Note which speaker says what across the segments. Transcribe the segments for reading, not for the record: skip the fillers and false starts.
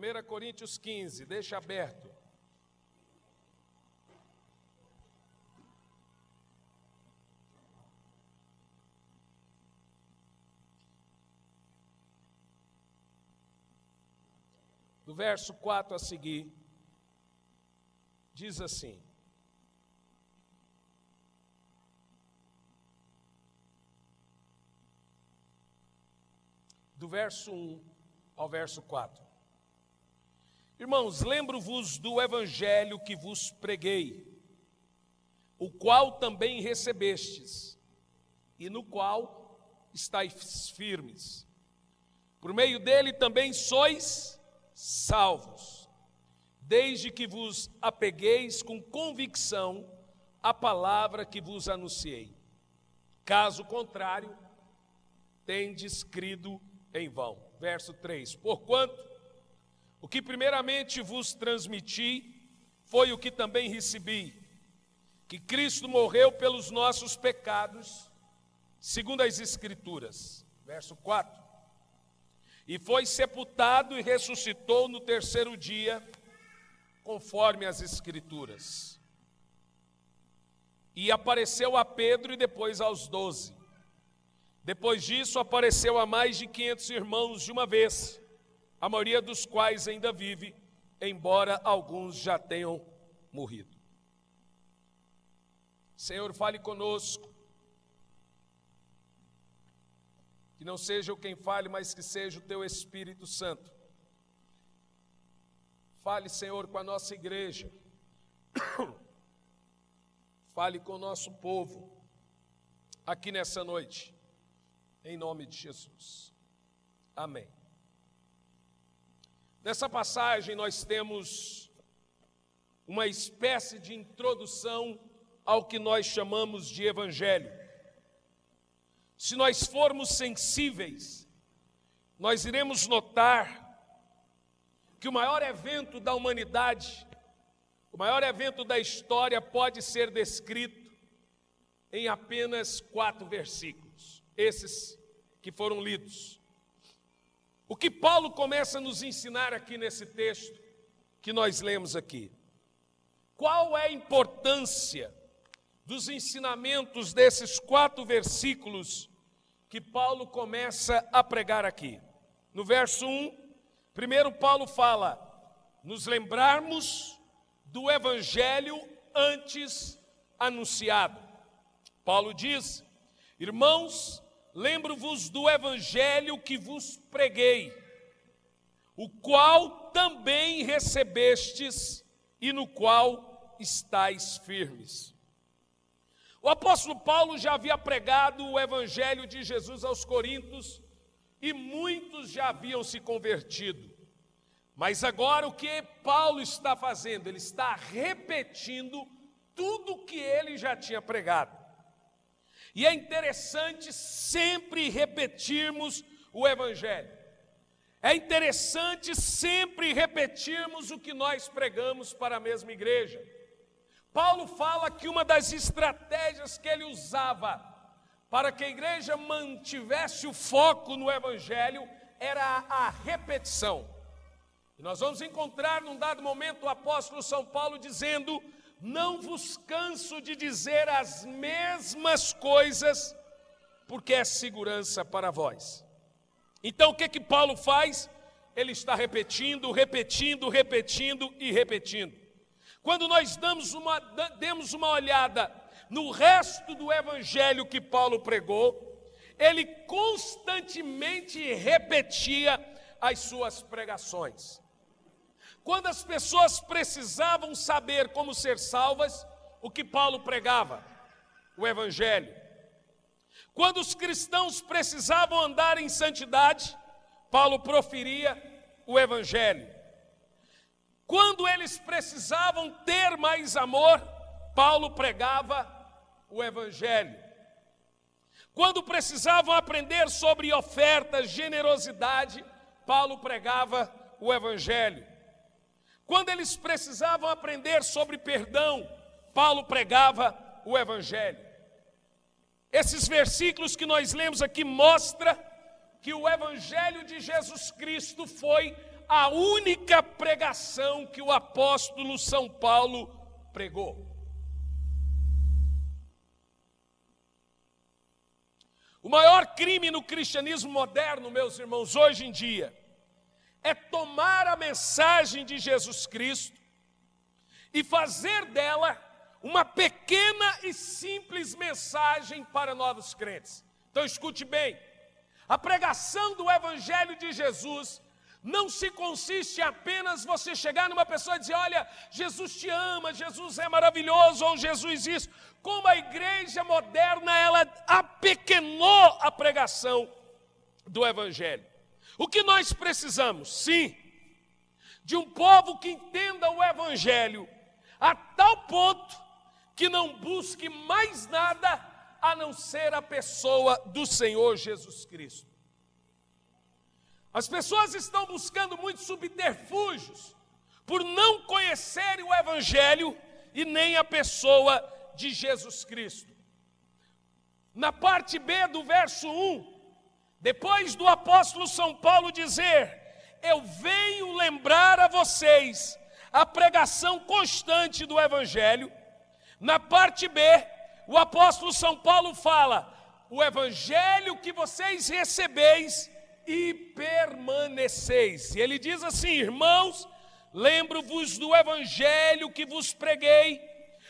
Speaker 1: 1 Coríntios 15, deixa aberto. Do verso 4 a seguir, diz assim: do verso 1 ao verso 4. Irmãos, lembro-vos do evangelho que vos preguei, o qual também recebestes, e no qual estáis firmes. Por meio dele também sois salvos, desde que vos apegueis com convicção à palavra que vos anunciei. Caso contrário, tendes crido em vão. Verso 3. Porquanto o que primeiramente vos transmiti foi o que também recebi, que Cristo morreu pelos nossos pecados, segundo as Escrituras. Verso 4. E foi sepultado e ressuscitou no terceiro dia, conforme as Escrituras. E apareceu a Pedro e depois aos 12. Depois disso apareceu a mais de 500 irmãos de uma vez, a maioria dos quais ainda vive, embora alguns já tenham morrido. Senhor, fale conosco. Que não seja eu quem fale, mas que seja o Teu Espírito Santo. Fale, Senhor, com a nossa igreja. Fale com o nosso povo aqui nessa noite, em nome de Jesus. Amém. Nessa passagem nós temos uma espécie de introdução ao que nós chamamos de evangelho. Se nós formos sensíveis, nós iremos notar que o maior evento da humanidade, o maior evento da história pode ser descrito em apenas 4 versículos, esses que foram lidos. O que Paulo começa a nos ensinar aqui nesse texto que nós lemos aqui? Qual é a importância dos ensinamentos desses 4 versículos que Paulo começa a pregar aqui? No verso 1, primeiro Paulo fala, nos lembrarmos do evangelho antes anunciado. Paulo diz, irmãos, lembro-vos do evangelho que vos preguei, o qual também recebestes e no qual estáis firmes. O apóstolo Paulo já havia pregado o evangelho de Jesus aos Coríntios e muitos já haviam se convertido. Mas agora o que Paulo está fazendo? Ele está repetindo tudo o que ele já tinha pregado. E é interessante sempre repetirmos o evangelho. É interessante sempre repetirmos o que nós pregamos para a mesma igreja. Paulo fala que uma das estratégias que ele usava para que a igreja mantivesse o foco no evangelho era a repetição. E nós vamos encontrar num dado momento o apóstolo São Paulo dizendo, não vos canso de dizer as mesmas coisas, porque é segurança para vós. Então o que Paulo faz? Ele está repetindo. Quando nós demos uma olhada no resto do evangelho que Paulo pregou, ele constantemente repetia as suas pregações. Quando as pessoas precisavam saber como ser salvas, o que Paulo pregava? O evangelho. Quando os cristãos precisavam andar em santidade, Paulo proferia o evangelho. Quando eles precisavam ter mais amor, Paulo pregava o evangelho. Quando precisavam aprender sobre oferta, generosidade, Paulo pregava o evangelho. Quando eles precisavam aprender sobre perdão, Paulo pregava o evangelho. Esses versículos que nós lemos aqui mostram que o evangelho de Jesus Cristo foi a única pregação que o apóstolo São Paulo pregou. O maior crime no cristianismo moderno, meus irmãos, hoje em dia, é tomar a mensagem de Jesus Cristo e fazer dela uma pequena e simples mensagem para novos crentes. Então escute bem, a pregação do Evangelho de Jesus não se consiste em apenas você chegar numa pessoa e dizer, olha, Jesus te ama, Jesus é maravilhoso, ou Jesus isso. Como a igreja moderna, ela apequenou a pregação do Evangelho. O que nós precisamos, sim, de um povo que entenda o Evangelho a tal ponto que não busque mais nada a não ser a pessoa do Senhor Jesus Cristo. As pessoas estão buscando muitos subterfúgios por não conhecerem o Evangelho e nem a pessoa de Jesus Cristo. Na parte B do verso 1, depois do apóstolo São Paulo dizer, eu venho lembrar a vocês a pregação constante do Evangelho, na parte B, o apóstolo São Paulo fala, o Evangelho que vocês recebeis e permaneceis. E ele diz assim, irmãos, lembro-vos do Evangelho que vos preguei,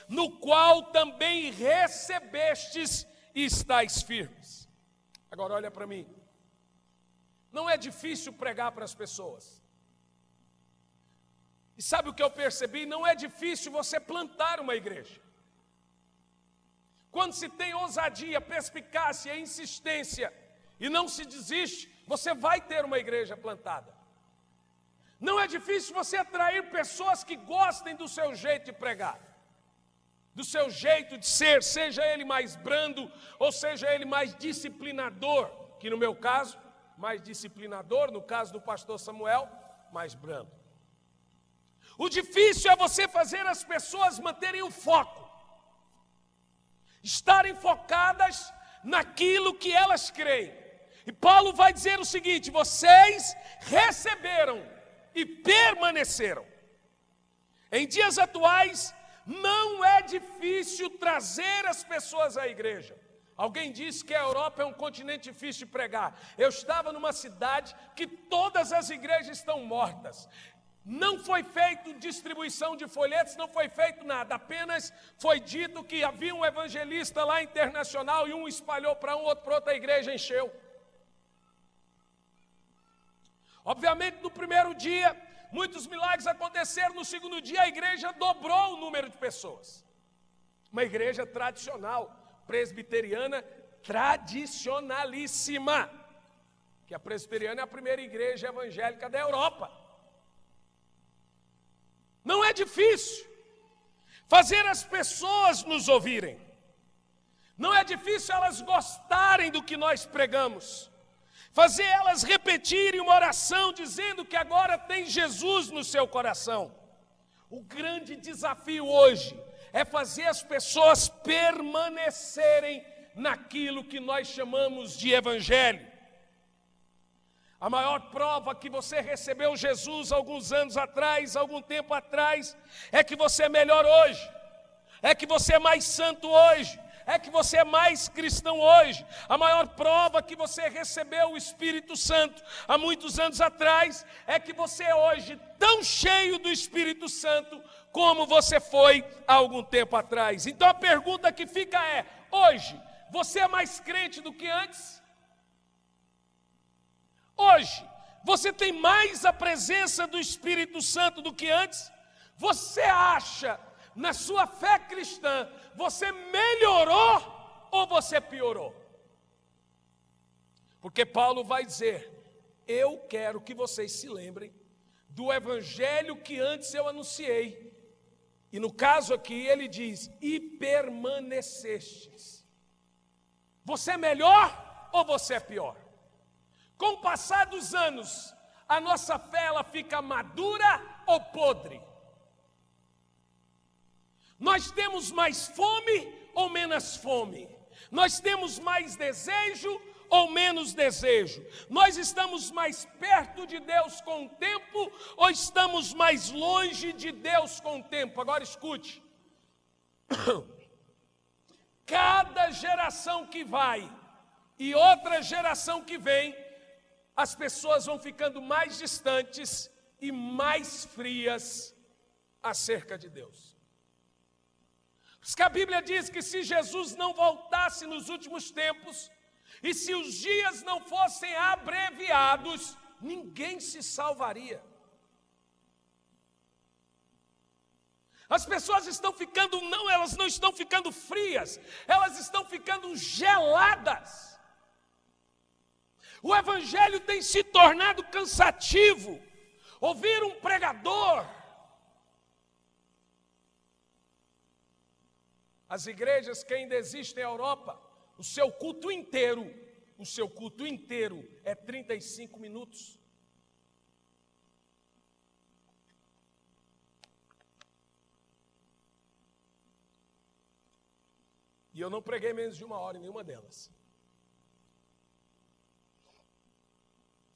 Speaker 1: no qual também recebestes e estáis firmes. Agora olha para mim, não é difícil pregar para as pessoas. E sabe o que eu percebi? Não é difícil você plantar uma igreja. Quando se tem ousadia, perspicácia, insistência e não se desiste, você vai ter uma igreja plantada. Não é difícil você atrair pessoas que gostem do seu jeito de pregar, do seu jeito de ser, seja ele mais brando ou seja ele mais disciplinador, que no meu caso, mais disciplinador, no caso do pastor Samuel, mais brando. O difícil é você fazer as pessoas manterem o foco, estarem focadas naquilo que elas creem. E Paulo vai dizer o seguinte, vocês receberam e permaneceram. Em dias atuais, não é difícil trazer as pessoas à igreja. Alguém disse que a Europa é um continente difícil de pregar. Eu estava numa cidade que todas as igrejas estão mortas. Não foi feita distribuição de folhetos, não foi feito nada. Apenas foi dito que havia um evangelista lá internacional e um espalhou para um, outro para outra, a igreja encheu. Obviamente, no primeiro dia, muitos milagres aconteceram. No segundo dia, a igreja dobrou o número de pessoas. Uma igreja tradicional, presbiteriana, tradicionalíssima. Que a presbiteriana é a primeira igreja evangélica da Europa. Não é difícil fazer as pessoas nos ouvirem. Não é difícil elas gostarem do que nós pregamos. Fazer elas repetirem uma oração dizendo que agora tem Jesus no seu coração. O grande desafio hoje é fazer as pessoas permanecerem naquilo que nós chamamos de evangelho. A maior prova que você recebeu Jesus alguns anos atrás, algum tempo atrás, é que você é melhor hoje, é que você é mais santo hoje, é que você é mais cristão hoje. A maior prova que você recebeu o Espírito Santo há muitos anos atrás, é que você é hoje tão cheio do Espírito Santo como você foi há algum tempo atrás. Então a pergunta que fica é, hoje, você é mais crente do que antes? Hoje, você tem mais a presença do Espírito Santo do que antes? Você acha, na sua fé cristã, você melhorou ou você piorou? Porque Paulo vai dizer, eu quero que vocês se lembrem do evangelho que antes eu anunciei. E no caso aqui ele diz, e permanecestes. Você é melhor ou você é pior? Com o passar dos anos, a nossa fé ela fica madura ou podre? Nós temos mais fome ou menos fome? Nós temos mais desejo ou menos desejo? Nós estamos mais perto de Deus com o tempo ou estamos mais longe de Deus com o tempo? Agora escute. Cada geração que vai e outra geração que vem, as pessoas vão ficando mais distantes e mais frias acerca de Deus. Porque a Bíblia diz que se Jesus não voltasse nos últimos tempos, e se os dias não fossem abreviados, ninguém se salvaria. As pessoas estão ficando, elas não estão ficando frias, elas estão ficando geladas. O evangelho tem se tornado cansativo. Ouvir um pregador. As igrejas que ainda existem na Europa, o seu culto inteiro é 35 minutos. E eu não preguei menos de 1 hora em nenhuma delas.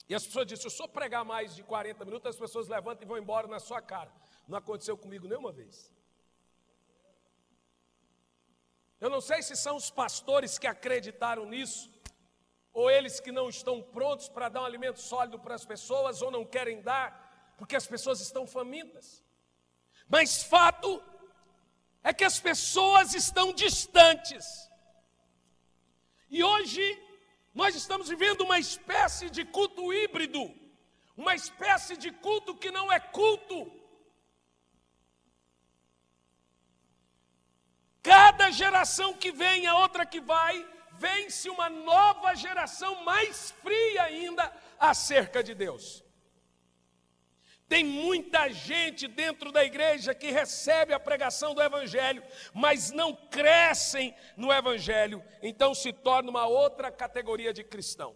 Speaker 1: E as pessoas dizem, se eu só pregar mais de 40 minutos, as pessoas levantam e vão embora na sua cara. Não aconteceu comigo nenhuma vez. Eu não sei se são os pastores que acreditaram nisso, ou eles que não estão prontos para dar um alimento sólido para as pessoas, ou não querem dar, porque as pessoas estão famintas. Mas fato é que as pessoas estão distantes. E hoje nós estamos vivendo uma espécie de culto híbrido, uma espécie de culto que não é culto. Cada geração que vem, a outra que vai, vem-se uma nova geração mais fria ainda acerca de Deus. Tem muita gente dentro da igreja que recebe a pregação do evangelho, mas não crescem no evangelho, então se torna uma outra categoria de cristão.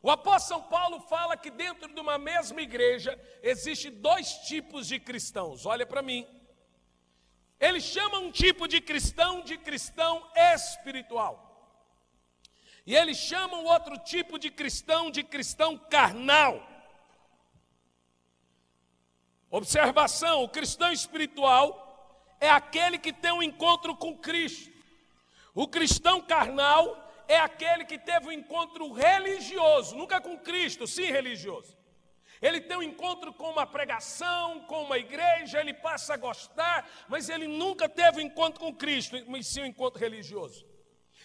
Speaker 1: O apóstolo São Paulo fala que dentro de uma mesma igreja existe 2 tipos de cristãos. Olha para mim. Ele chama um tipo de cristão espiritual. E ele chama um outro tipo de cristão carnal. Observação, o cristão espiritual é aquele que tem um encontro com Cristo. O cristão carnal é aquele que teve um encontro religioso, nunca com Cristo, sim religioso. Ele tem um encontro com uma pregação, com uma igreja, ele passa a gostar, mas ele nunca teve um encontro com Cristo, mas sim um encontro religioso.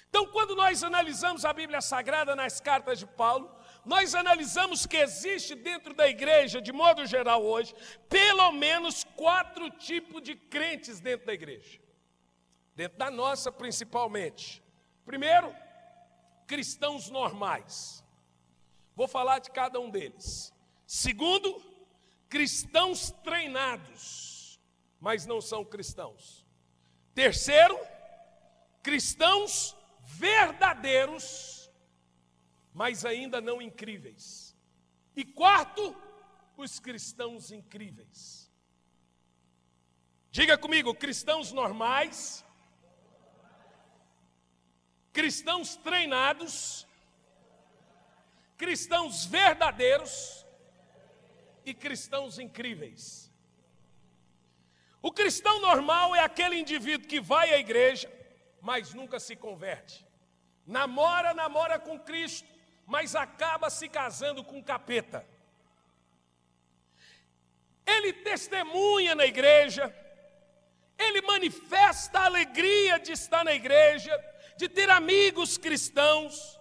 Speaker 1: Então, quando nós analisamos a Bíblia Sagrada nas cartas de Paulo, nós analisamos que existe dentro da igreja, de modo geral hoje, pelo menos 4 tipos de crentes dentro da igreja. Dentro da nossa, principalmente. Primeiro, cristãos normais. Vou falar de cada um deles. Segundo, cristãos treinados, mas não são cristãos. Terceiro, cristãos verdadeiros, mas ainda não incríveis. E quarto, os cristãos incríveis. Diga comigo, cristãos normais, cristãos treinados, cristãos verdadeiros e cristãos incríveis. O cristão normal é aquele indivíduo que vai à igreja, mas nunca se converte. Namora com Cristo, mas acaba se casando com capeta. Ele testemunha na igreja, ele manifesta a alegria de estar na igreja, de ter amigos cristãos,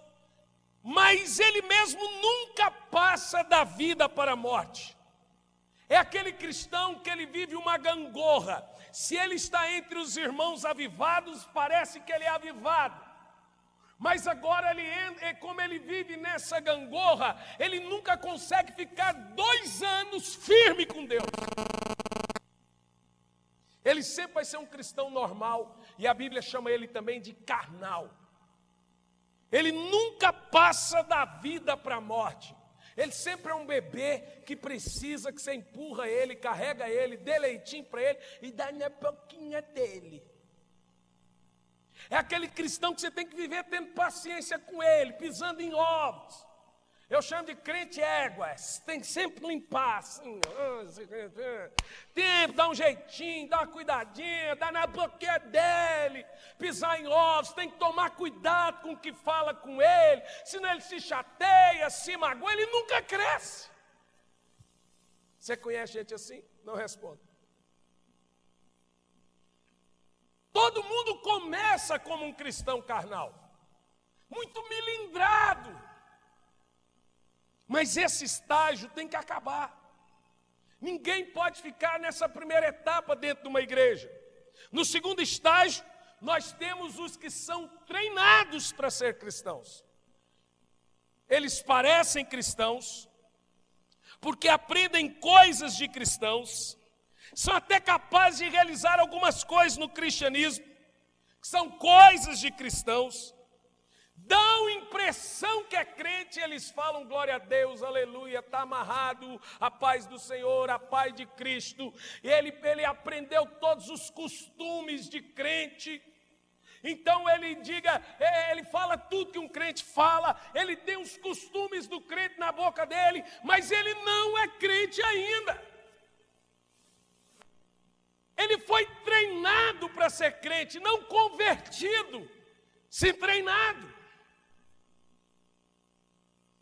Speaker 1: mas ele mesmo nunca passa da vida para a morte. É aquele cristão que ele vive uma gangorra. Se ele está entre os irmãos avivados, parece que ele é avivado. Mas agora como ele vive nessa gangorra, ele nunca consegue ficar 2 anos firme com Deus. Ele sempre vai ser um cristão normal, e a Bíblia chama ele também de carnal. Ele nunca passa da vida para a morte. Ele sempre é um bebê que precisa que você empurra ele, carrega ele, dê leitinho para ele e dá na boquinha dele. É aquele cristão que você tem que viver tendo paciência com ele, pisando em ovos. Eu chamo de crente égua, tem que sempre limpar, assim, tem que dar um jeitinho, dar uma cuidadinha, dar na boquinha dele, pisar em ovos, tem que tomar cuidado com o que fala com ele, senão ele se chateia, se magoa, ele nunca cresce. Você conhece gente assim? Não responda. Todo mundo começa como um cristão carnal, muito milindrado. Mas esse estágio tem que acabar. Ninguém pode ficar nessa primeira etapa dentro de uma igreja. No segundo estágio, nós temos os que são treinados para ser cristãos. Eles parecem cristãos, porque aprendem coisas de cristãos, são até capazes de realizar algumas coisas no cristianismo, que são coisas de cristãos, dão impressão que é crente, eles falam glória a Deus, aleluia, está amarrado, a paz do Senhor, a paz de Cristo, ele aprendeu todos os costumes de crente, então ele fala tudo que um crente fala, ele tem os costumes do crente na boca dele, mas ele não é crente ainda. Ele foi treinado para ser crente, não convertido, sim treinado.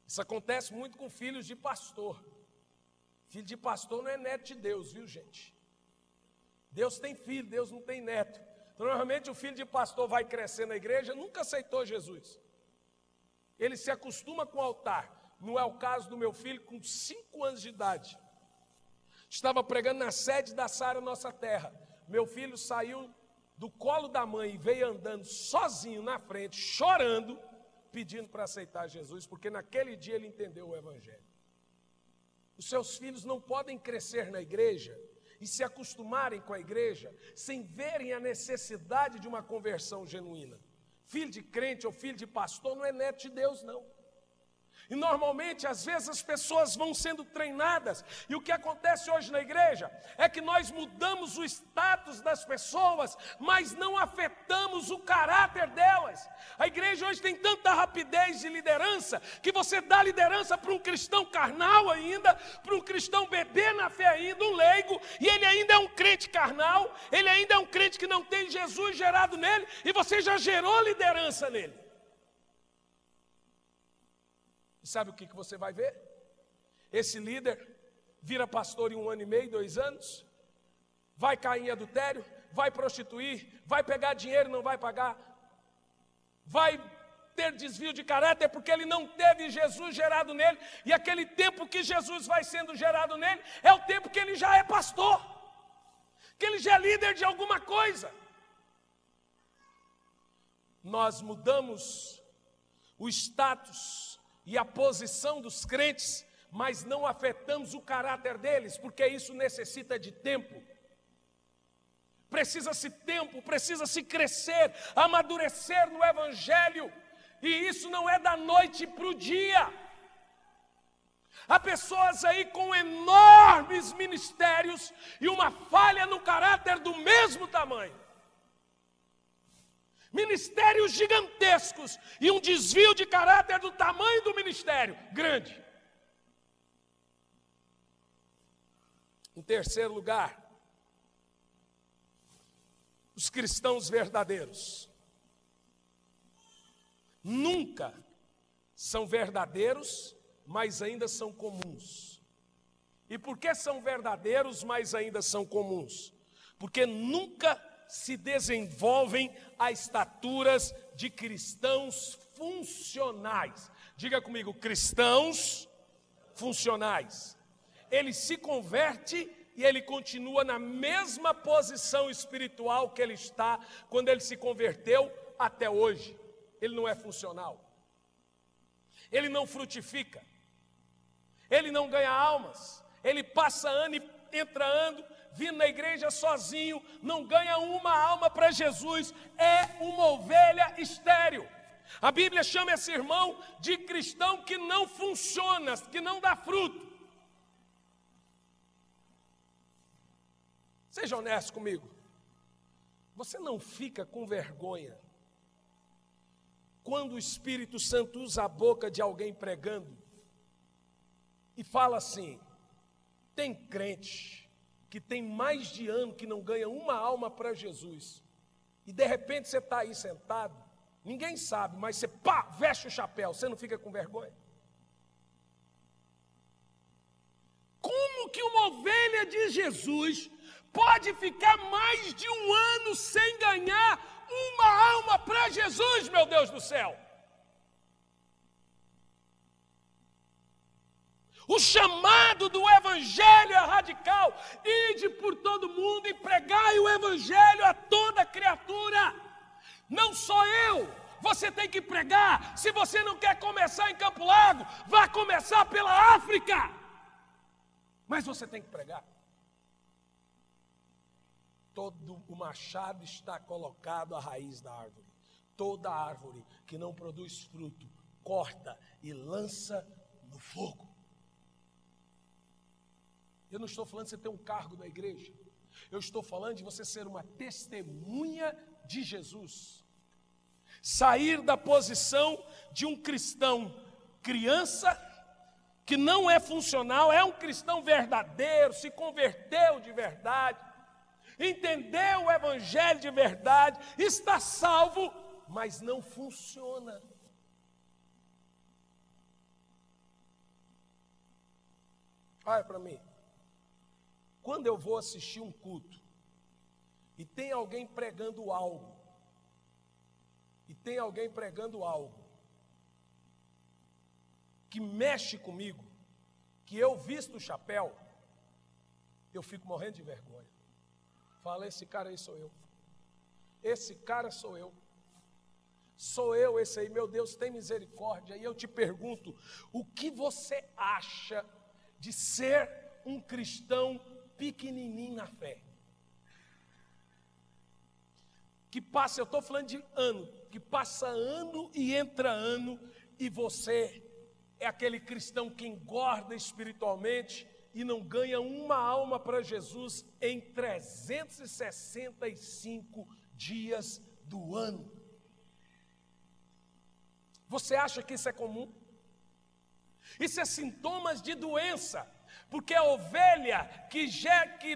Speaker 1: Isso acontece muito com filhos de pastor. Filho de pastor não é neto de Deus, viu, gente? Deus tem filho, Deus não tem neto. Então, normalmente o filho de pastor vai crescer na igreja, nunca aceitou Jesus. Ele se acostuma com o altar. Não é o caso do meu filho, com 5 anos de idade. Estava pregando na sede da Sara Nossa Terra. Meu filho saiu do colo da mãe e veio andando sozinho na frente, chorando, pedindo para aceitar Jesus, porque naquele dia ele entendeu o Evangelho. Os seus filhos não podem crescer na igreja e se acostumarem com a igreja sem verem a necessidade de uma conversão genuína. Filho de crente ou filho de pastor não é neto de Deus, não. E normalmente, às vezes, as pessoas vão sendo treinadas. E o que acontece hoje na igreja é que nós mudamos o status das pessoas, mas não afetamos o caráter delas. A igreja hoje tem tanta rapidez de liderança, que você dá liderança para um cristão carnal ainda, para um cristão bebê na fé ainda, um leigo, e ele ainda é um crente carnal, ele ainda é um crente que não tem Jesus gerado nele, e você já gerou liderança nele. E sabe o que você vai ver? Esse líder vira pastor em 1 ano e meio, 2 anos, vai cair em adultério, vai prostituir, vai pegar dinheiro e não vai pagar, vai ter desvio de caráter porque ele não teve Jesus gerado nele, e aquele tempo que Jesus vai sendo gerado nele, é o tempo que ele já é pastor, que ele já é líder de alguma coisa. Nós mudamos o status e a posição dos crentes, mas não afetamos o caráter deles, porque isso necessita de tempo. Precisa-se tempo, precisa-se crescer, amadurecer no Evangelho, e isso não é da noite para o dia. Há pessoas aí com enormes ministérios e uma falha no caráter do mesmo tamanho. Ministérios gigantescos e um desvio de caráter do tamanho do ministério, grande. Em terceiro lugar, os cristãos verdadeiros. Nunca são verdadeiros, mas ainda são comuns. E por que são verdadeiros, mas ainda são comuns? Porque nunca se desenvolvem a estaturas de cristãos funcionais. Diga comigo, cristãos funcionais. Ele se converte e ele continua na mesma posição espiritual que ele está quando ele se converteu até hoje. Ele não é funcional. Ele não frutifica. Ele não ganha almas. Ele passa ano e entra ano, vindo na igreja sozinho, não ganha uma alma para Jesus, é uma ovelha estéril. A Bíblia chama esse irmão de cristão que não funciona, que não dá fruto. Seja honesto comigo, você não fica com vergonha quando o Espírito Santo usa a boca de alguém pregando e fala assim: tem crente que tem mais de ano que não ganha uma alma para Jesus, e de repente você está aí sentado, ninguém sabe, mas você veste o chapéu, você não fica com vergonha? Como que uma ovelha de Jesus pode ficar mais de um ano sem ganhar uma alma para Jesus, meu Deus do céu? O chamado do Evangelho é radical: ide por todo mundo e pregai o Evangelho a toda criatura. Não sou eu, você tem que pregar. Se você não quer começar em Campo Largo, vá começar pela África, mas você tem que pregar. Todo o machado está colocado à raiz da árvore. Toda árvore que não produz fruto, corta e lança no fogo. Eu não estou falando de você ter um cargo na igreja. Eu estou falando de você ser uma testemunha de Jesus. Sair da posição de um cristão criança, que não é funcional, é um cristão verdadeiro, se converteu de verdade, entendeu o Evangelho de verdade, está salvo, mas não funciona. Olha para mim. Quando eu vou assistir um culto e tem alguém pregando algo, que mexe comigo, que eu visto o chapéu, eu fico morrendo de vergonha. Fala: esse cara aí sou eu. Esse cara sou eu. Sou eu esse aí, meu Deus, tem misericórdia. E eu te pergunto, o que você acha de ser um cristão pequenininho na fé? Que passa, eu estou falando de ano, que passa ano e entra ano, e você é aquele cristão que engorda espiritualmente e não ganha uma alma para Jesus em 365 dias do ano. Você acha que isso é comum? Isso é sintomas de doença, porque a ovelha que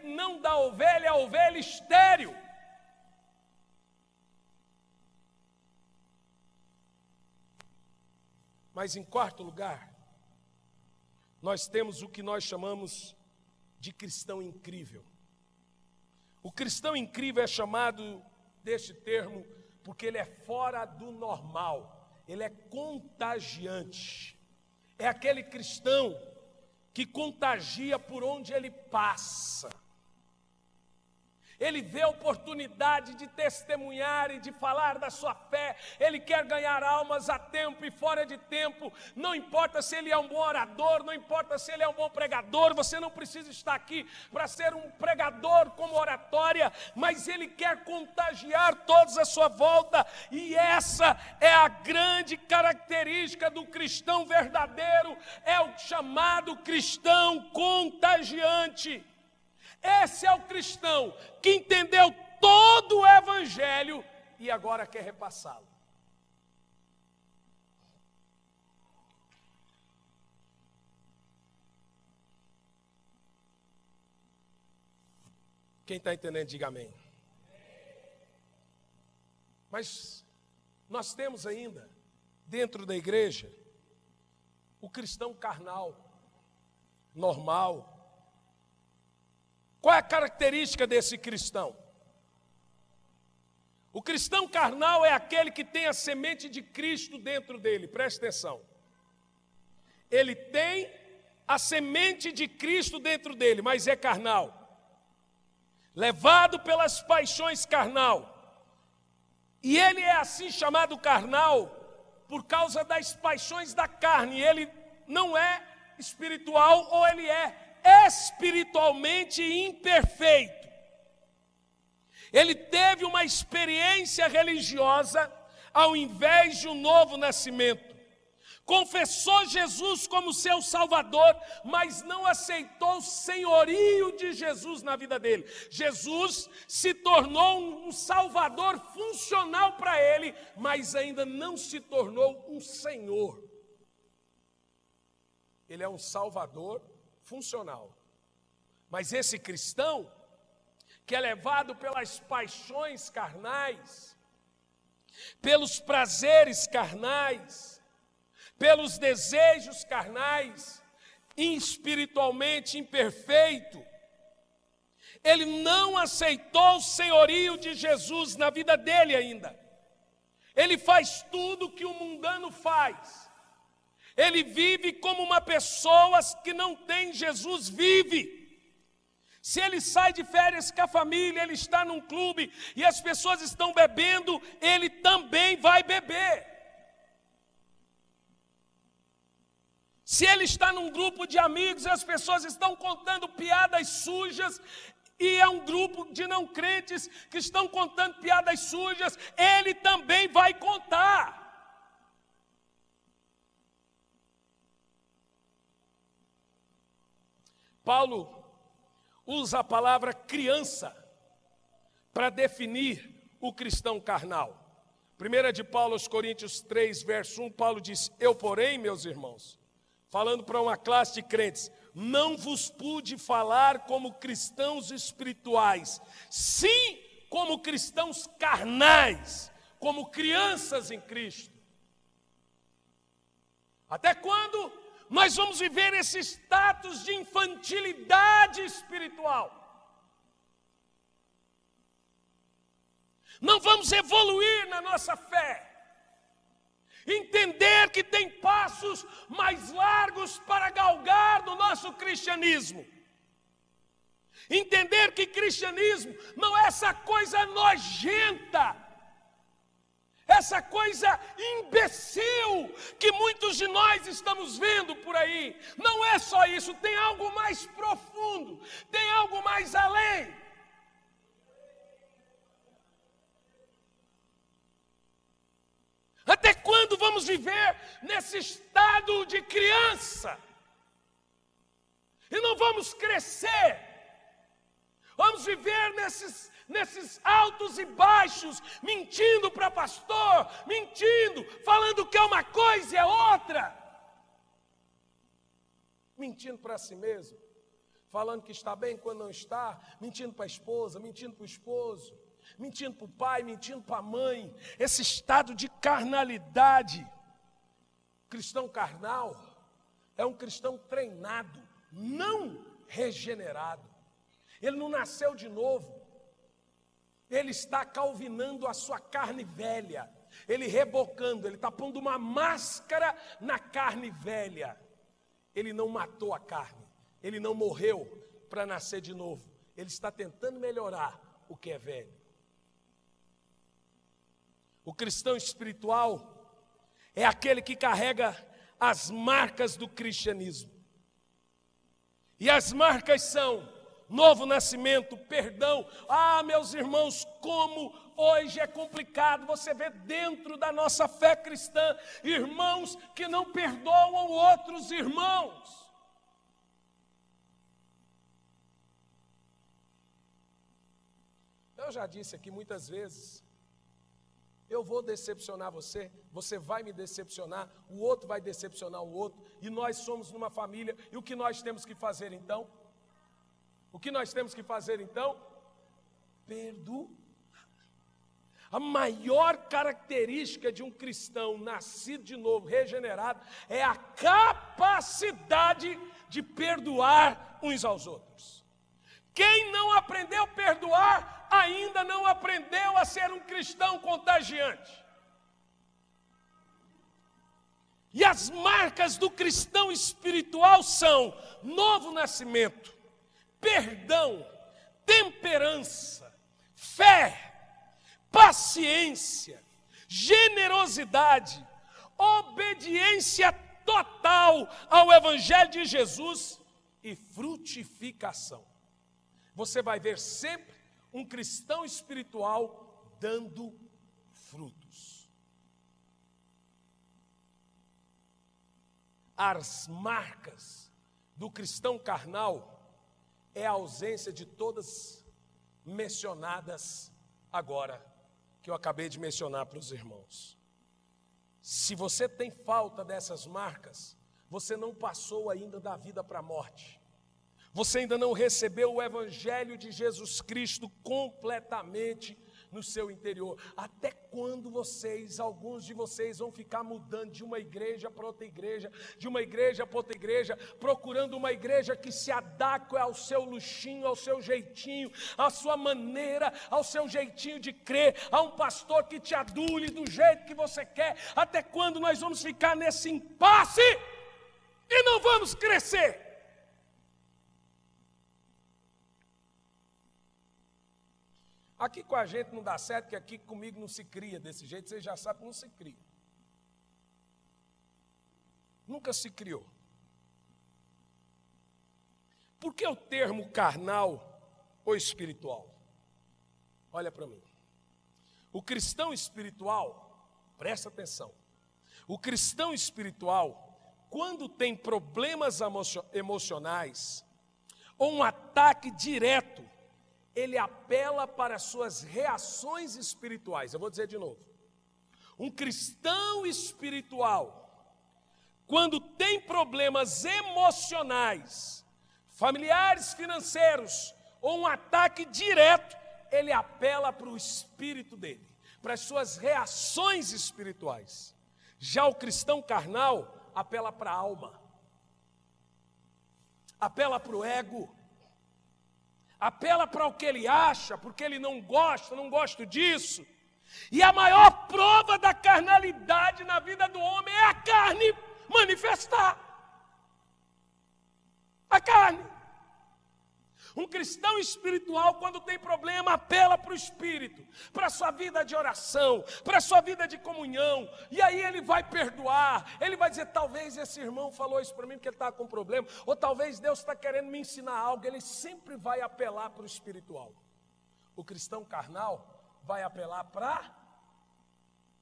Speaker 1: não dá ovelha é a ovelha estéril. Mas em quarto lugar, nós temos o que nós chamamos de cristão incrível. O cristão incrível é chamado deste termo porque ele é fora do normal, ele é contagiante. É aquele cristão que contagia por onde ele passa. Ele vê a oportunidade de testemunhar e de falar da sua fé. Ele quer ganhar almas a tempo e fora de tempo. Não importa se ele é um bom orador, não importa se ele é um bom pregador. Você não precisa estar aqui para ser um pregador como oratória, mas ele quer contagiar todos à sua volta. E essa é a grande característica do cristão verdadeiro. É o chamado cristão contagiante. Esse é o cristão que entendeu todo o Evangelho e agora quer repassá-lo. Quem está entendendo, diga amém. Mas nós temos ainda, dentro da igreja, o cristão carnal, normal. Qual é a característica desse cristão? O cristão carnal é aquele que tem a semente de Cristo dentro dele, preste atenção. Ele tem a semente de Cristo dentro dele, mas é carnal. Levado pelas paixões carnal. E ele é assim chamado carnal por causa das paixões da carne. Ele não é espiritual, ou ele é espiritualmente imperfeito. Ele teve uma experiência religiosa ao invés de um novo nascimento. confessou Jesus como seu Salvador, mas não aceitou o senhorio de Jesus na vida dele. Jesus se tornou um Salvador funcional para ele, mas ainda não se tornou um Senhor. Ele é um Salvador funcional. Mas esse cristão, que é levado pelas paixões carnais, pelos prazeres carnais, pelos desejos carnais, espiritualmente imperfeito, ele não aceitou o senhorio de Jesus na vida dele ainda. Ele faz tudo que o mundano faz. Ele vive como uma pessoa que não tem Jesus vive. Se ele sai de férias com a família, ele está num clube e as pessoas estão bebendo, ele também vai beber. Se ele está num grupo de amigos e as pessoas estão contando piadas sujas, e é um grupo de não crentes que estão contando piadas sujas, ele também vai contar. Paulo usa a palavra criança para definir o cristão carnal. 1 de Paulo aos Coríntios 3, verso 1, Paulo diz: eu, porém, meus irmãos, falando para uma classe de crentes, não vos pude falar como cristãos espirituais, sim como cristãos carnais, como crianças em Cristo. Até quando nós vamos viver esse status de infantilidade espiritual? Não vamos evoluir na nossa fé, entender que tem passos mais largos para galgar no nosso cristianismo, entender que cristianismo não é essa coisa nojenta, essa coisa imbecil que muitos de nós estamos vendo por aí. Não é só isso, tem algo mais profundo, tem algo mais além. Até quando vamos viver nesse estado de criança? E não vamos crescer. Vamos viver nesses altos e baixos, mentindo para pastor, mentindo, falando que é uma coisa e é outra. Mentindo para si mesmo, falando que está bem quando não está, mentindo para a esposa, mentindo para o esposo, mentindo para o pai, mentindo para a mãe. Esse estado de carnalidade. Cristão carnal é um cristão treinado, não regenerado. Ele não nasceu de novo. Ele está calvinando a sua carne velha. Ele rebocando, ele está pondo uma máscara na carne velha. Ele não matou a carne. Ele não morreu para nascer de novo. Ele está tentando melhorar o que é velho. O cristão espiritual é aquele que carrega as marcas do cristianismo. E as marcas são novo nascimento, perdão. Ah, meus irmãos, como hoje é complicado você ver dentro da nossa fé cristã irmãos que não perdoam outros irmãos. Eu já disse aqui muitas vezes, eu vou decepcionar você, você vai me decepcionar, o outro vai decepcionar o outro, e nós somos numa família, e o que nós temos que fazer então? O que nós temos que fazer então? Perdoar. A maior característica de um cristão nascido de novo, regenerado, é a capacidade de perdoar uns aos outros. Quem não aprendeu a perdoar, ainda não aprendeu a ser um cristão contagiante. E as marcas do cristão espiritual são novo nascimento, perdão, temperança, fé, paciência, generosidade, obediência total ao Evangelho de Jesus e frutificação. Você vai ver sempre um cristão espiritual dando frutos. as marcas do cristão carnal é a ausência de todas mencionadas agora, que eu acabei de mencionar para os irmãos. Se você tem falta dessas marcas, você não passou ainda da vida para a morte. Você ainda não recebeu o Evangelho de Jesus Cristo completamente no seu interior. Até quando alguns de vocês vão ficar mudando de uma igreja para outra igreja, de uma igreja para outra igreja, procurando uma igreja que se adeque ao seu luxinho, ao seu jeitinho, à sua maneira, ao seu jeitinho de crer, a um pastor que te adule do jeito que você quer? Até quando nós vamos ficar nesse impasse e não vamos crescer? Aqui com a gente não dá certo, porque aqui comigo não se cria desse jeito, você já sabe que não se cria. Nunca se criou. Por que o termo carnal ou espiritual? Olha para mim. O cristão espiritual, presta atenção, o cristão espiritual, quando tem problemas emocionais ou um ataque direto, ele apela para as suas reações espirituais. Eu vou dizer de novo. Um cristão espiritual, quando tem problemas emocionais, familiares, financeiros, ou um ataque direto, ele apela para o espírito dele, para as suas reações espirituais. Já o cristão carnal apela para a alma, apela para o ego, apela para o que ele acha, porque ele não gosta disso. E a maior prova da carnalidade na vida do homem é a carne manifestar. A carne. Um cristão espiritual, quando tem problema, apela para o Espírito, para a sua vida de oração, para a sua vida de comunhão, e aí ele vai perdoar, ele vai dizer, talvez esse irmão falou isso para mim porque ele está com problema, ou talvez Deus está querendo me ensinar algo. Ele sempre vai apelar para o espiritual. O cristão carnal vai apelar para a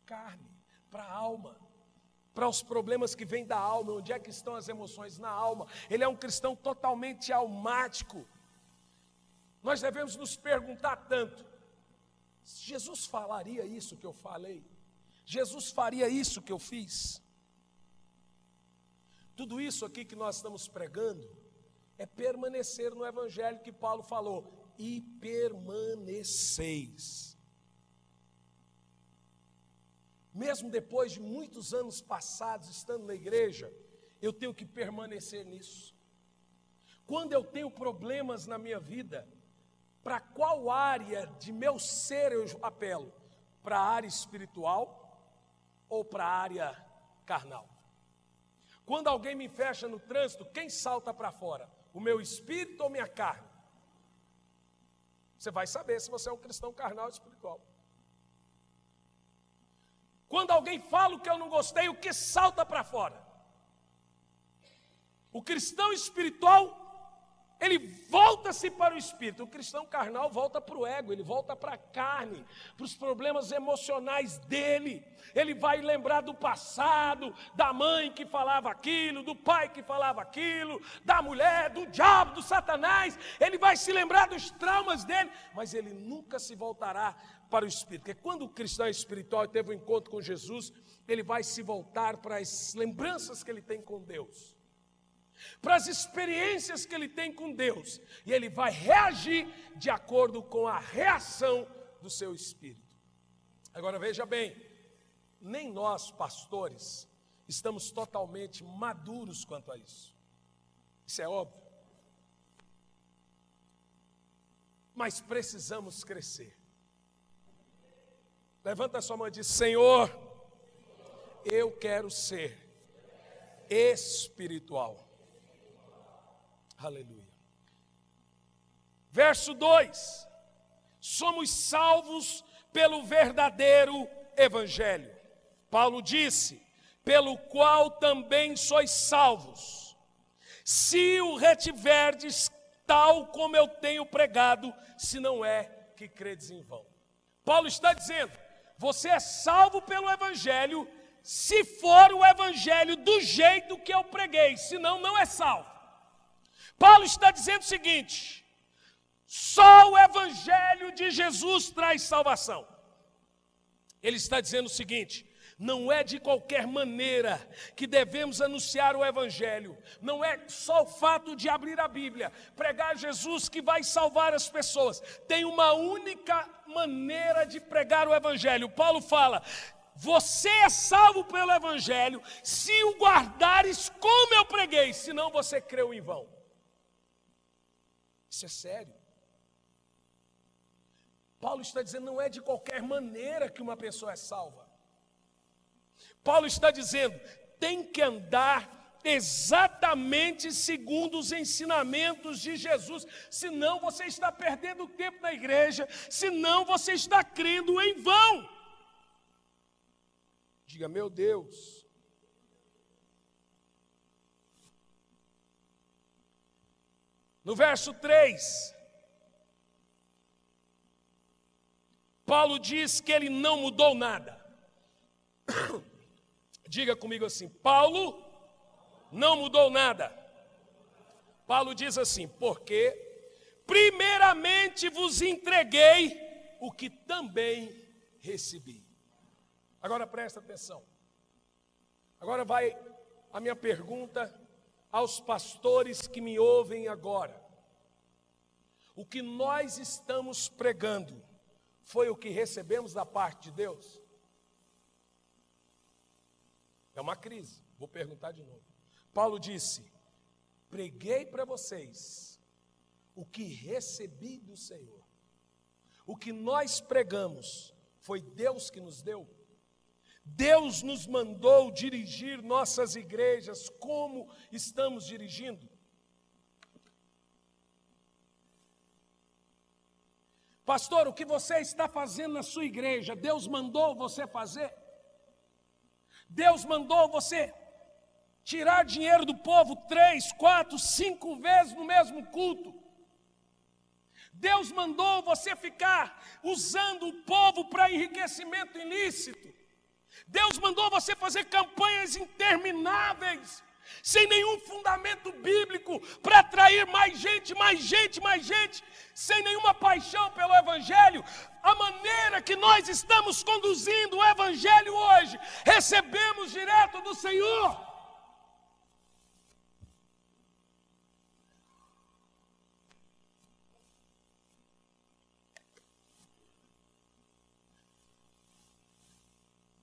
Speaker 1: carne, para a alma, para os problemas que vêm da alma. Onde é que estão as emoções? Na alma. Ele é um cristão totalmente almático. Nós devemos nos perguntar tanto: Jesus falaria isso que eu falei? Jesus faria isso que eu fiz? Tudo isso aqui que nós estamos pregando é permanecer no Evangelho que Paulo falou, e permaneceis. Mesmo depois de muitos anos passados estando na igreja, eu tenho que permanecer nisso. Quando eu tenho problemas na minha vida, para qual área de meu ser eu apelo? Para a área espiritual ou para a área carnal? Quando alguém me fecha no trânsito, quem salta para fora? O meu espírito ou minha carne? Você vai saber se você é um cristão carnal ou espiritual. Quando alguém fala o que eu não gostei, o que salta para fora? O cristão espiritual, ele volta-se para o espírito. O cristão carnal volta para o ego, ele volta para a carne, para os problemas emocionais dele. Ele vai lembrar do passado, da mãe que falava aquilo, do pai que falava aquilo, da mulher, do diabo, do Satanás. Ele vai se lembrar dos traumas dele, mas ele nunca se voltará para o espírito. Porque quando o cristão é espiritual e teve um encontro com Jesus, ele vai se voltar para as lembranças que ele tem com Deus, para as experiências que ele tem com Deus, e ele vai reagir de acordo com a reação do seu espírito. Agora veja bem, nem nós pastores estamos totalmente maduros quanto a isso. Isso é óbvio. Mas precisamos crescer. Levanta a sua mão e diz: Senhor, eu quero ser espiritual. Aleluia. Verso 2: somos salvos pelo verdadeiro evangelho. Paulo disse: pelo qual também sois salvos, se o retiverdes, tal como eu tenho pregado, se não é que credes em vão. Paulo está dizendo: você é salvo pelo evangelho se for o evangelho do jeito que eu preguei, senão não é salvo. Paulo está dizendo o seguinte: só o evangelho de Jesus traz salvação. Ele está dizendo o seguinte: não é de qualquer maneira que devemos anunciar o evangelho. Não é só o fato de abrir a Bíblia, pregar Jesus que vai salvar as pessoas. Tem uma única maneira de pregar o evangelho. Paulo fala: você é salvo pelo evangelho se o guardares como eu preguei, senão você creu em vão. Isso é sério. Paulo está dizendo, não é de qualquer maneira que uma pessoa é salva. Paulo está dizendo, tem que andar exatamente segundo os ensinamentos de Jesus, senão você está perdendo tempo na igreja, senão você está crendo em vão. Diga, meu Deus. No verso 3, Paulo diz que ele não mudou nada. Diga comigo assim: Paulo não mudou nada. Paulo diz assim: porque primeiramente vos entreguei o que também recebi. Agora presta atenção. Agora vai a minha pergunta aos pastores que me ouvem agora. O que nós estamos pregando foi o que recebemos da parte de Deus? É uma crise. Vou perguntar de novo. Paulo disse: preguei para vocês o que recebi do Senhor. O que nós pregamos foi Deus que nos deu. Deus nos mandou dirigir nossas igrejas como estamos dirigindo. Pastor, o que você está fazendo na sua igreja, Deus mandou você fazer? Deus mandou você tirar dinheiro do povo 3, 4, 5 vezes no mesmo culto? Deus mandou você ficar usando o povo para enriquecimento ilícito? Deus mandou você fazer campanhas intermináveis, sem nenhum fundamento bíblico, para atrair mais gente, sem nenhuma paixão pelo evangelho? A maneira que nós estamos conduzindo o evangelho hoje, recebemos direto do Senhor.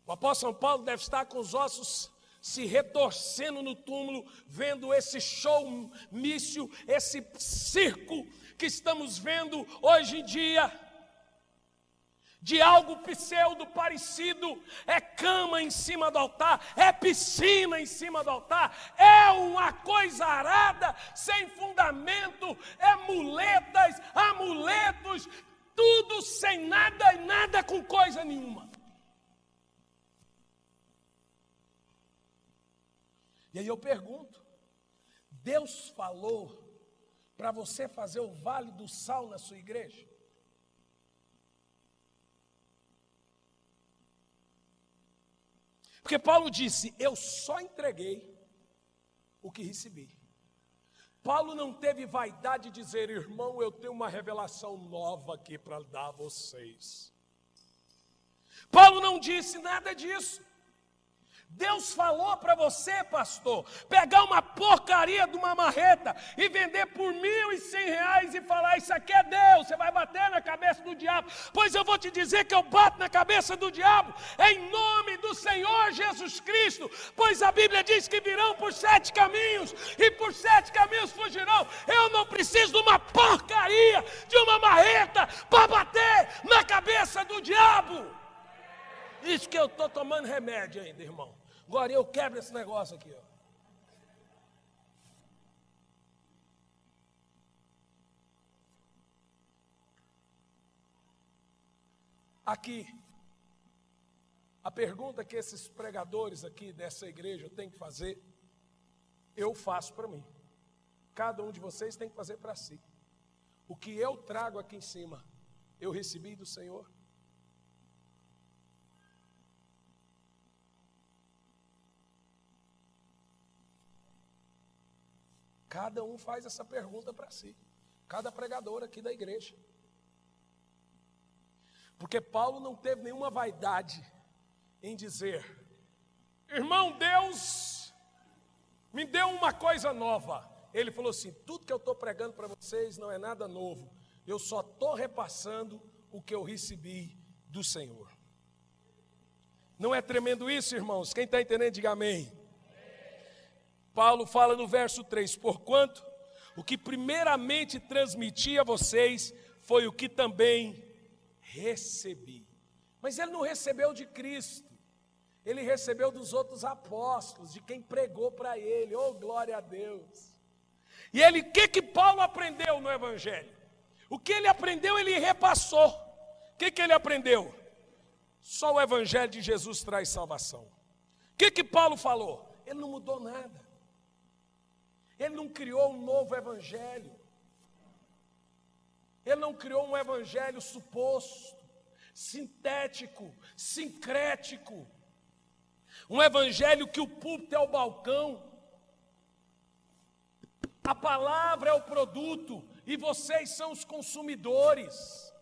Speaker 1: O apóstolo Paulo deve estar com os ossos se retorcendo no túmulo, vendo esse showmício, esse circo que estamos vendo hoje em dia, de algo pseudo parecido. É cama em cima do altar, é piscina em cima do altar, é uma coisa arada, sem fundamento, é muletas, amuletos, tudo sem nada e nada com coisa nenhuma. E aí eu pergunto, Deus falou para você fazer o Vale do Sal na sua igreja? Porque Paulo disse, eu só entreguei o que recebi. Paulo não teve vaidade de dizer, irmão, eu tenho uma revelação nova aqui para dar a vocês. Paulo não disse nada disso. Deus falou para você, pastor, pegar uma porcaria de uma marreta e vender por R$1.100 e falar, isso aqui é Deus, você vai bater na cabeça do diabo. Pois eu vou te dizer que eu bato na cabeça do diabo em nome do Senhor Jesus Cristo, pois a Bíblia diz que virão por 7 caminhos e por 7 caminhos fugirão. Eu não preciso de uma porcaria de uma marreta para bater na cabeça do diabo. Isso que eu estou tomando remédio ainda, irmão. Agora eu quebro esse negócio aqui, ó. Aqui, a pergunta que esses pregadores aqui dessa igreja têm que fazer, eu faço para mim. Cada um de vocês tem que fazer para si. O que eu trago aqui em cima, eu recebi do Senhor? Cada um faz essa pergunta para si. Cada pregador aqui da igreja. Porque Paulo não teve nenhuma vaidade em dizer: irmão, Deus me deu uma coisa nova. Ele falou assim: tudo que eu estou pregando para vocês não é nada novo. Eu só estou repassando o que eu recebi do Senhor. Não é tremendo isso, irmãos? Quem está entendendo, diga amém. Paulo fala no verso 3: porquanto o que primeiramente transmiti a vocês foi o que também recebi. Mas ele não recebeu de Cristo, ele recebeu dos outros apóstolos, de quem pregou para ele. Oh, glória a Deus! E ele, o que Paulo aprendeu no Evangelho? O que ele aprendeu, ele repassou. O que ele aprendeu? Só o Evangelho de Jesus traz salvação. O que Paulo falou? Ele não mudou nada. Ele não criou um novo evangelho. Ele não criou um evangelho suposto, sintético, sincrético. Um evangelho que o púlpito é o balcão, a palavra é o produto e vocês são os consumidores.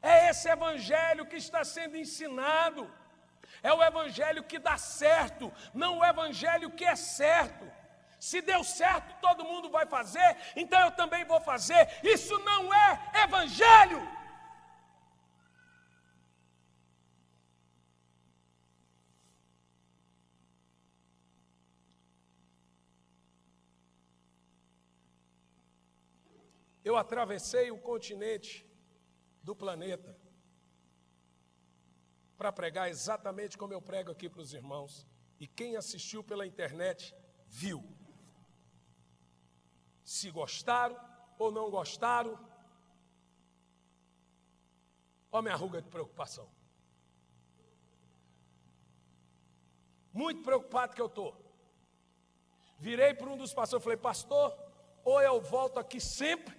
Speaker 1: É esse evangelho que está sendo ensinado. É o evangelho que dá certo, não o evangelho que é certo. Se deu certo, todo mundo vai fazer, então eu também vou fazer. Isso não é evangelho. Eu atravessei o continente do planeta para pregar exatamente como eu prego aqui para os irmãos. E quem assistiu pela internet viu. Se gostaram ou não gostaram, olha minha ruga de preocupação. Muito preocupado que eu estou. Virei para um dos pastores e falei: pastor, ou eu volto aqui sempre,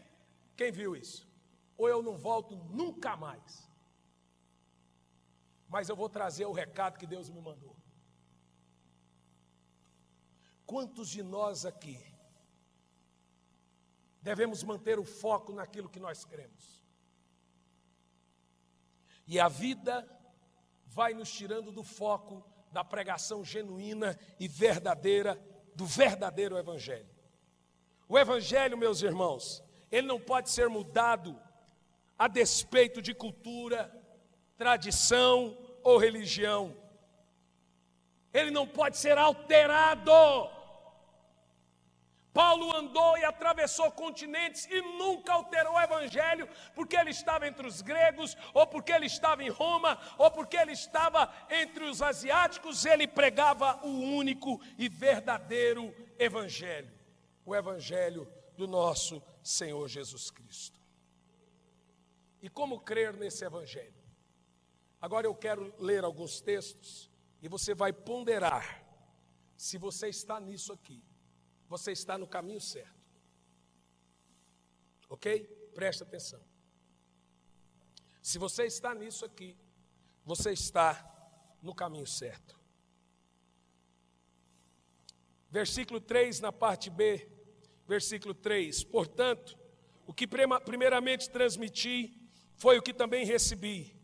Speaker 1: quem viu isso? Ou eu não volto nunca mais. Mas eu vou trazer o recado que Deus me mandou. Quantos de nós aqui devemos manter o foco naquilo que nós cremos? E a vida vai nos tirando do foco da pregação genuína e verdadeira, do verdadeiro evangelho. O evangelho, meus irmãos, ele não pode ser mudado a despeito de cultura, tradição ou religião. Ele não pode ser alterado. Paulo andou e atravessou continentes e nunca alterou o evangelho, porque ele estava entre os gregos, ou porque ele estava em Roma, ou porque ele estava entre os asiáticos. Ele pregava o único e verdadeiro evangelho, o evangelho do nosso Senhor Jesus Cristo. E como crer nesse evangelho? Agora eu quero ler alguns textos e você vai ponderar se você está nisso aqui. Você está no caminho certo. Ok? Presta atenção. Se você está nisso aqui, você está no caminho certo. Versículo 3, na parte B, versículo 3. Portanto, o que primeiramente transmiti foi o que também recebi.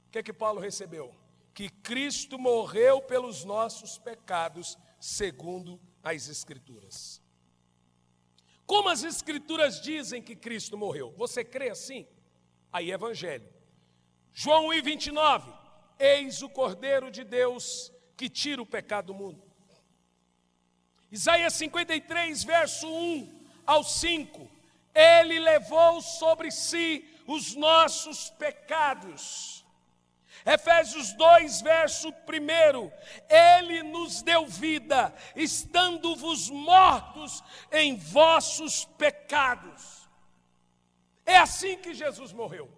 Speaker 1: O que é que Paulo recebeu? Que Cristo morreu pelos nossos pecados, segundo as Escrituras. Como as Escrituras dizem que Cristo morreu? Você crê assim? Aí é evangelho. João 1:29. Eis o Cordeiro de Deus que tira o pecado do mundo. Isaías 53, verso 1 ao 5. Ele levou sobre si os nossos pecados. Efésios 2, verso 1, ele nos deu vida, estando-vos mortos em vossos pecados. É assim que Jesus morreu.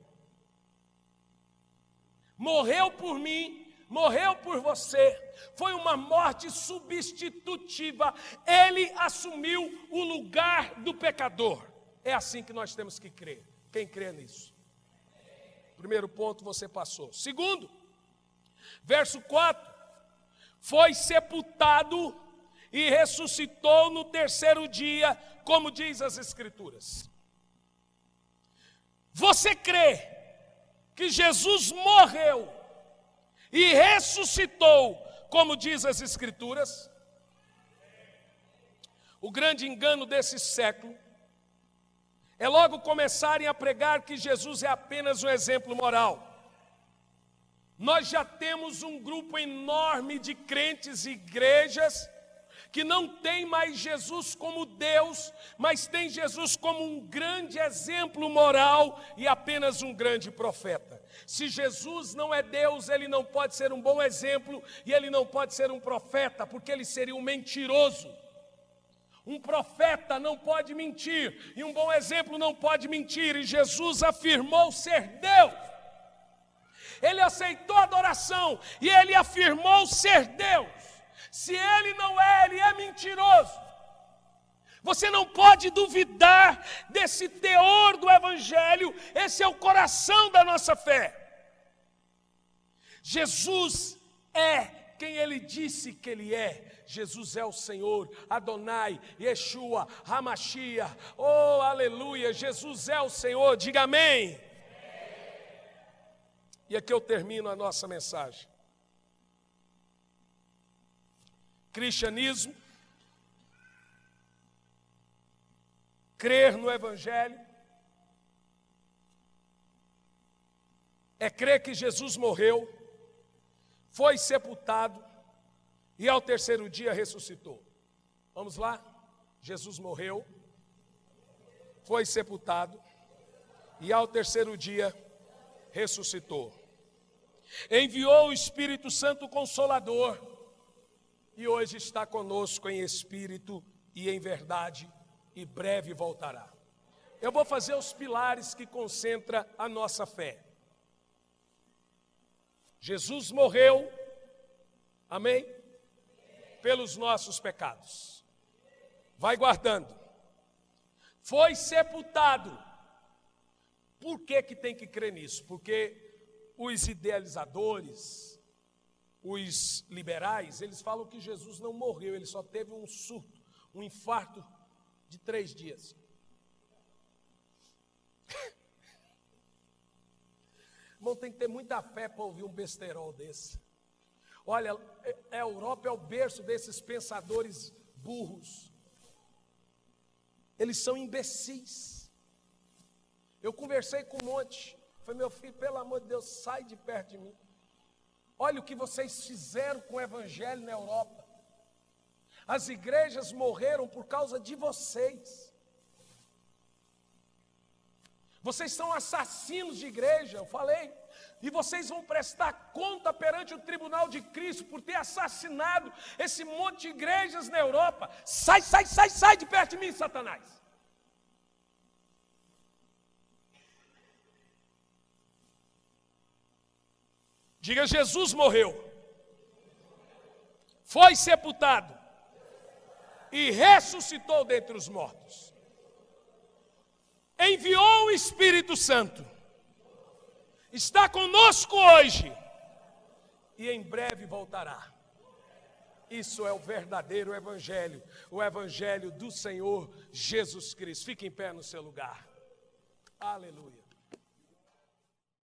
Speaker 1: Morreu por mim, morreu por você. Foi uma morte substitutiva. Ele assumiu o lugar do pecador. É assim que nós temos que crer. Quem crê nisso? Primeiro ponto você passou. Segundo, verso 4. Foi sepultado e ressuscitou no terceiro dia, como diz as Escrituras. Você crê que Jesus morreu e ressuscitou, como diz as Escrituras? O grande engano desse século é logo começarem a pregar que Jesus é apenas um exemplo moral. Nós já temos um grupo enorme de crentes e igrejas que não tem mais Jesus como Deus, mas tem Jesus como um grande exemplo moral e apenas um grande profeta. Se Jesus não é Deus, ele não pode ser um bom exemplo e ele não pode ser um profeta, porque ele seria um mentiroso. Um profeta não pode mentir e um bom exemplo não pode mentir, e Jesus afirmou ser Deus. Ele aceitou a adoração e ele afirmou ser Deus. Se ele não é, ele é mentiroso. Você não pode duvidar desse teor do Evangelho, esse é o coração da nossa fé. Jesus é quem ele disse que ele é. Jesus é o Senhor, Adonai, Yeshua, Hamashia, oh aleluia, Jesus é o Senhor, diga amém. E aqui eu termino a nossa mensagem. Cristianismo, crer no Evangelho, é crer que Jesus morreu, foi sepultado e ao terceiro dia ressuscitou. Vamos lá? Jesus morreu, foi sepultado e ao terceiro dia ressuscitou. Enviou o Espírito Santo Consolador e hoje está conosco em espírito e em verdade e breve voltará. Eu vou fazer os pilares que concentram a nossa fé. Jesus morreu, amém? Pelos nossos pecados. Vai guardando. Foi sepultado. Por que tem que crer nisso? Porque os idealizadores, os liberais, eles falam que Jesus não morreu, ele só teve um surto, um infarto de 3 dias. Irmão, tem que ter muita fé para ouvir um besterol desse. Olha, a Europa é o berço desses pensadores burros. Eles são imbecis. Eu conversei com um monte. Falei, meu filho, pelo amor de Deus, sai de perto de mim. Olha o que vocês fizeram com o Evangelho na Europa. As igrejas morreram por causa de vocês. Vocês são assassinos de igreja, eu falei. E vocês vão prestar conta perante o tribunal de Cristo por ter assassinado esse monte de igrejas na Europa. Sai, sai, sai, sai de perto de mim, Satanás. Diga, Jesus morreu, foi sepultado e ressuscitou dentre os mortos. Enviou o Espírito Santo, está conosco hoje e em breve voltará. Isso é o verdadeiro Evangelho, o Evangelho do Senhor Jesus Cristo. Fique em pé no seu lugar. Aleluia.